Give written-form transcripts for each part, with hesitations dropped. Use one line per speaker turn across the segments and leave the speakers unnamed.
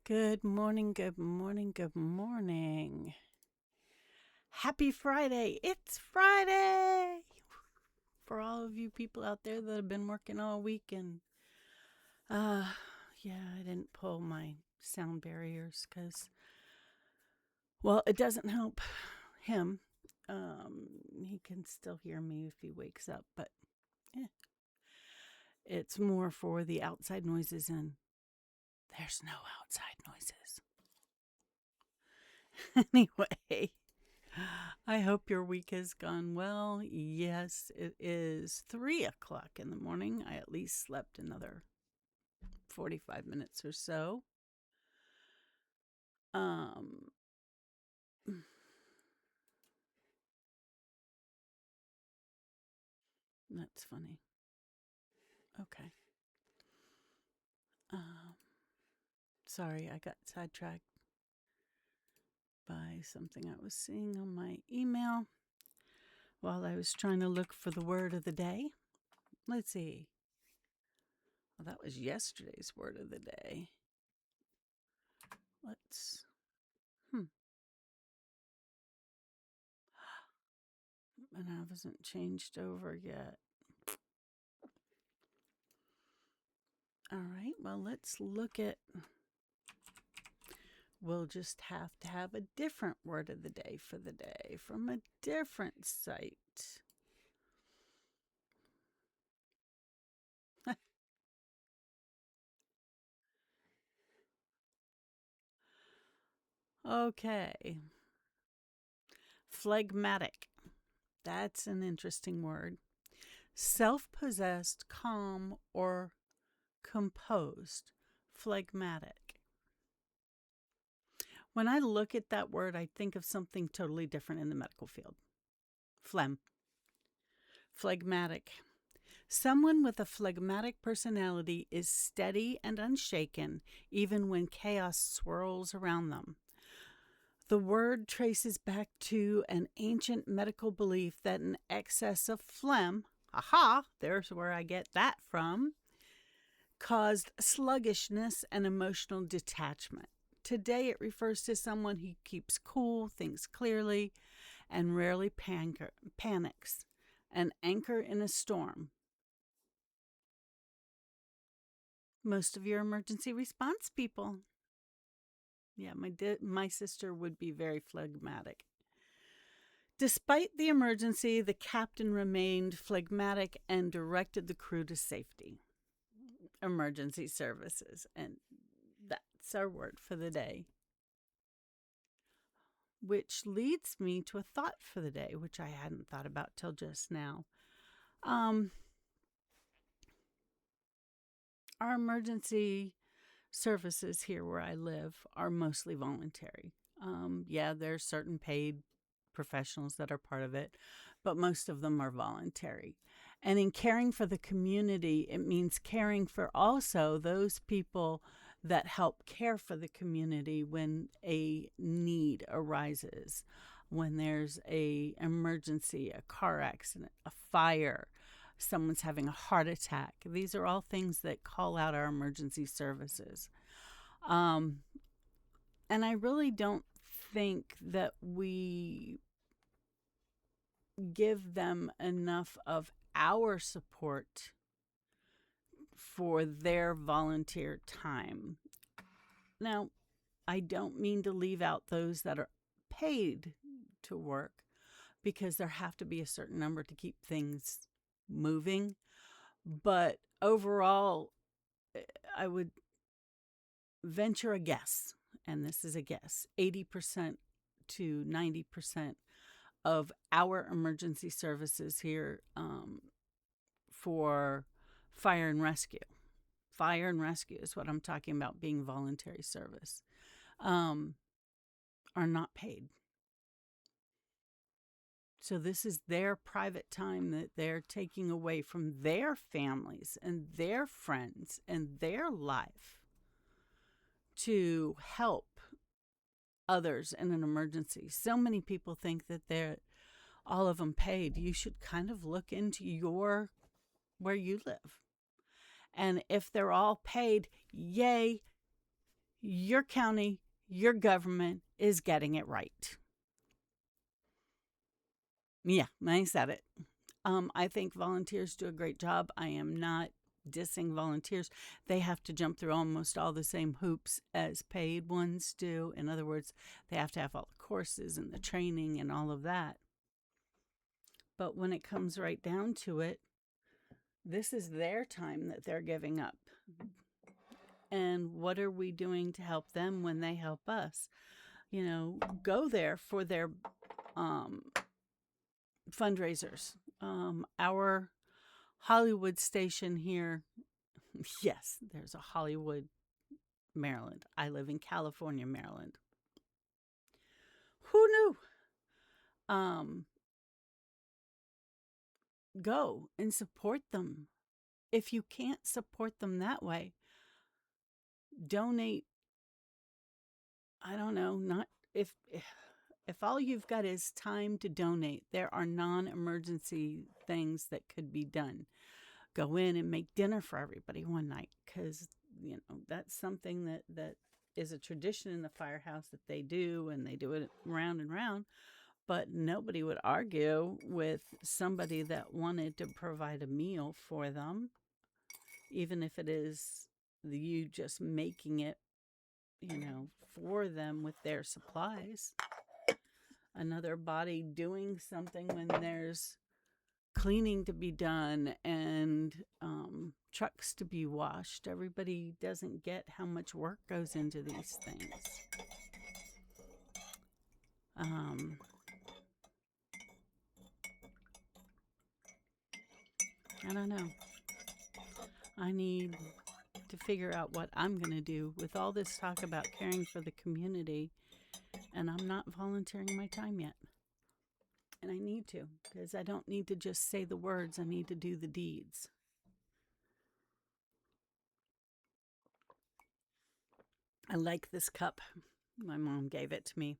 Good morning, good morning, good morning. Happy Friday. It's Friday. For all of you people out there that have been working all week and uh yeah, I didn't pull my sound barriers cuz well, it doesn't help him. He can still hear me if he wakes up, but eh, it's more for the outside noises and there's no outside noises. Anyway, I hope your week has gone well. Yes, it is 3 o'clock in the morning. I at least slept another 45 minutes or so. Um, that's funny. Okay. Um, sorry, I got sidetracked by something I was seeing on my email while I was trying to look for the word of the day. Let's see. Well, that was yesterday's word of the day. Let's. Hmm. And I wasn't changed over yet. All right, well, let's look at. We'll just have to have a different word of the day for the day from a different site. Okay. Phlegmatic. That's an interesting word. Self possessed, calm, or composed. Phlegmatic. When I look at that word, I think of something totally different in the medical field. Phlegm. Phlegmatic. Someone with a phlegmatic personality is steady and unshaken, even when chaos swirls around them. The word traces back to an ancient medical belief that an excess of phlegm, aha, there's where I get that from, caused sluggishness and emotional detachment. Today, it refers to someone who keeps cool, thinks clearly, and rarely panics. An anchor in a storm. Most of your emergency response people. Yeah, my sister would be very phlegmatic. Despite the emergency, the captain remained phlegmatic and directed the crew to safety. Emergency services. And that's our word for the day. Which leads me to a thought for the day, which I hadn't thought about till just now. Our emergency services here where I live are mostly voluntary. Yeah, there's certain paid professionals that are part of it, but most of them are voluntary. And in caring for the community, it means caring for also those people that help care for the community when a need arises, when there's a emergency, a car accident, a fire, someone's having a heart attack. These are all things that call out our emergency services. Um, and I really don't think that we give them enough of our support for their volunteer time. Now, I don't mean to leave out those that are paid to work because there have to be a certain number to keep things moving. But overall, I would venture a guess, and this is a guess, 80% to 90% of our emergency services here for fire and rescue. Fire and rescue is what I'm talking about, being voluntary service, are not paid. So this is their private time that they're taking away from their families and their friends and their life to help others in an emergency. So many people think that they're all of them paid. You should kind of look into where you live. And if they're all paid, yay, your county, your government is getting it right. Yeah, I said it. I think volunteers do a great job. I am not dissing volunteers. They have to jump through almost all the same hoops as paid ones do. In other words, they have to have all the courses and the training and all of that. But when it comes right down to it, this is their time that they're giving up. And what are we doing to help them when they help us? You know, go there for their fundraisers. Our Hollywood station here, yes, there's a Hollywood, Maryland. I live in California, Maryland. Who knew? Go and support them. If you can't support them that way, donate. I don't know, not if all you've got is time to donate, there are non-emergency things that could be done. Go in and make dinner for everybody one night, because that's something that is a tradition in the firehouse that they do, and they do it round and round. But nobody would argue with somebody that wanted to provide a meal for them, even if it is you just making it, for them with their supplies. Another body doing something when there's cleaning to be done and trucks to be washed. Everybody doesn't get how much work goes into these things. I don't know. I need to figure out what I'm going to do with all this talk about caring for the community, and I'm not volunteering my time yet. And I need to, because I don't need to just say the words, I need to do the deeds. I like this cup. My mom gave it to me.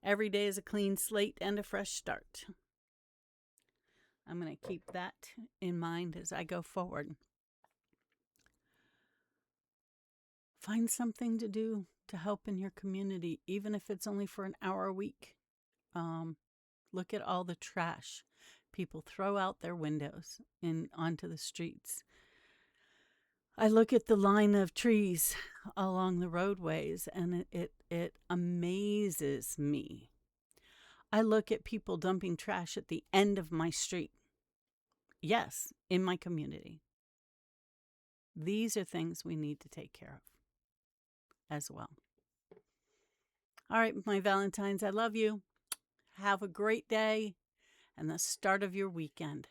Every day is a clean slate and a fresh start. I'm going to keep that in mind as I go forward. Find something to do to help in your community, even if it's only for an hour a week. Look at all the trash people throw out their windows and onto the streets. I look at the line of trees along the roadways, and it amazes me. I look at people dumping trash at the end of my street. Yes, in my community. These are things we need to take care of as well. All right, my Valentines, I love you. Have a great day and the start of your weekend.